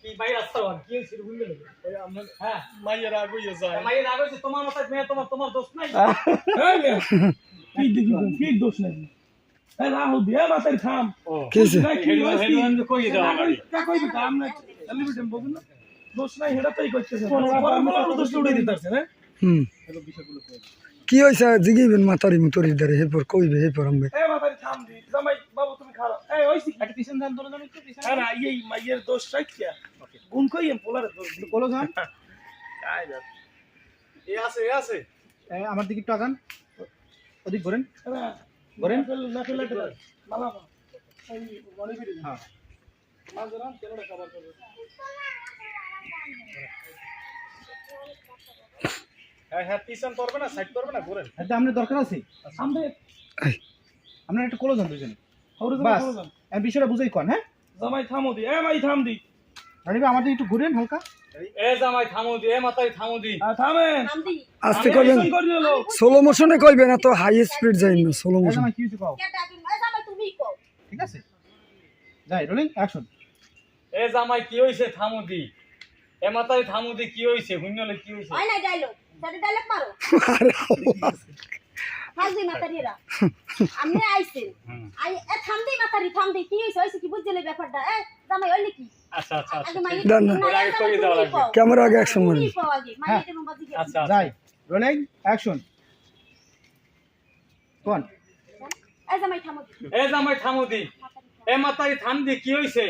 কি ভাই রাস্তা কি হইছে বুঝলে ওই আমরা হ্যাঁ মাইয়ের আগে যায় মাইয়ের আগে হইছে তোমার মাথায় মেয়ে তোমার দোষ নাই এই মেয়ে, কি দোষ নাই এই রাহু দিয়ে বাতার খাম কিছে হেডওয়ান কই দাও লাগে কই দিতা আমরা সেলিব্রিটি বলুন না দোষ নাই হেডা তাই করতেছে পরে দোষ উড়াই দিতাছে না হুম এলো বিষয়গুলো কই কি হইছে জিগিবেন মাতারি মুতরি ধরে এরপর কইবে এরপর আমবে এই বাতার খাম দি জামাই বাবু তুমি খারাপ এই হইছে একটা পিছন দান তোর জানি একটু পিছন আরে এই মাইয়ের দোষ রাখিয়া গুণ কই এম পোলারে দোষ বলো জান কাই যা এ আছে আমার দিকে একটু আগান ওদিক ঘোরেন বরেন না ফেলে মালা এই বড়ি বিড়ি হ্যাঁ মাঝরাম তেলটা কভার করবে হ্যাঁ পিছন করবে না সাইড করবে না ঘুরেন এটা আপনার দরকার আছে সামনে আপনার একটা কোলো যান দুজনে হরে বাস জামাই এই বিষয়টা বুঝাই কোন হ্যাঁ জামাই থামো দি এ মাই থাম দি রানিবা আমাদের একটু ঘুরেন হালকা এ জামাই থামো দি এ মাতাই থামো দি থামেন আস্তে কইবেন আমি করি হলো স্লো মোশনে কইবেন না তো হাই স্পিড যাই না স্লো এই মোশন জামাই কি হইছে কও ঠিক আছে যাই রোলিং অ্যাকশন এ জামাই কি হইছে থামো দি এ মাতাই থামো দি কি হইছে হুইনলে কি হইছে হয় না ডায়লগ সাথে ডায়লগ মারো হাজি মাতারিরা আমি আইছেন আই এ থাম দে কি হইছে কি বুঝলে ব্যাপারটা এ জামাই হইলে কি আচ্ছা আচ্ছা আগে মাই দান না। আগে কই দাও লাগবে। ক্যামেরা আগে অ্যাকশন মারেন আগে মাইতে নম্বর দিকে আচ্ছা যাই রোলিং অ্যাকশন কোন এ জামাই থামো এ জামাই থামো দি এ মাতাই থাম দি কি হইছে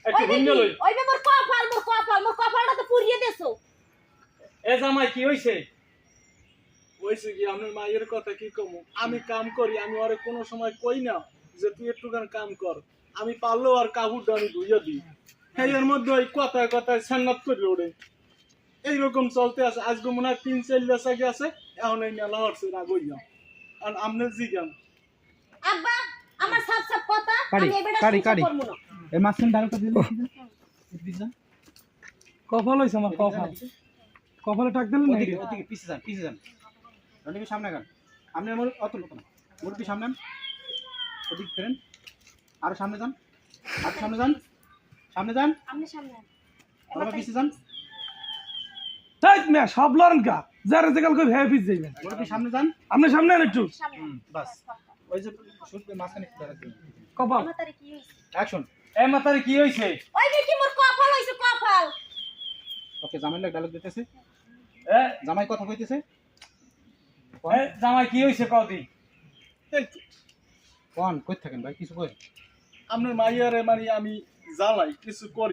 একটু হুইনলে ওই মোর কপালটা তো পুরিয়ে দেছো এ জামাই কি হইছে হইছে কি আপনার মায়ের কথা কি কমু আমি কাম করি আমি ওরে কোনো সময় কই না যে তুই একটুখানি কাম কর আমি পারলেও আর কাপড়টা আমি ধুইয়া দিই হ্যাঁ এর মধ্যে ওই কথায় কথায় সান্নাত করে ওরে এইরকম চলতে আছে আজকে মনে হয় 3-4 মাস আগে আছে এখন এই মেলা হচ্ছে রাগ হইয়া আর আমনে জিগান আব্বা আমার সব কথা কারি, আমি এবারে কারি, সহ্য কারি। করব না এই মাঝখানে ডায়লগটা দিলে কি যান কপাল হইছে আমার কপাল কপালে টাক দিলেন না ওদিকে ওদিকে পিছে যান রনিবি সামনে গান আপনি আমার অত লোক না মুরব্বি সামনে আন। ওদিক ফেরেন আর সামনে যান সামনে যান আপনি সামনে আন। আবার পিছে যান তাই মিয়া সব লড়ন কা যারা যেকাল কই ভেবে পিছ যাইবেন মুরব্বি সামনে যান আপনি সামনে আন একটু সামনে আন। বাস ওই যে শুটবে মাঝখানে দাঁড়া দিন কপাল আমার তারে কি হইছে অ্যাকশন এ মাতাই কি হইছে ওই যে কি মোর কপাল হইছে কপাল ওকে জামাই লাগ ডায়লগ দিতেছে এ জামাই কথা কইতেছে এ জামাই কি হইছে কও দি কোন কই থাকেন ভাই কিছু কই আপনার মাইয়ারে মানে আমি জ্বালাই কিছু করি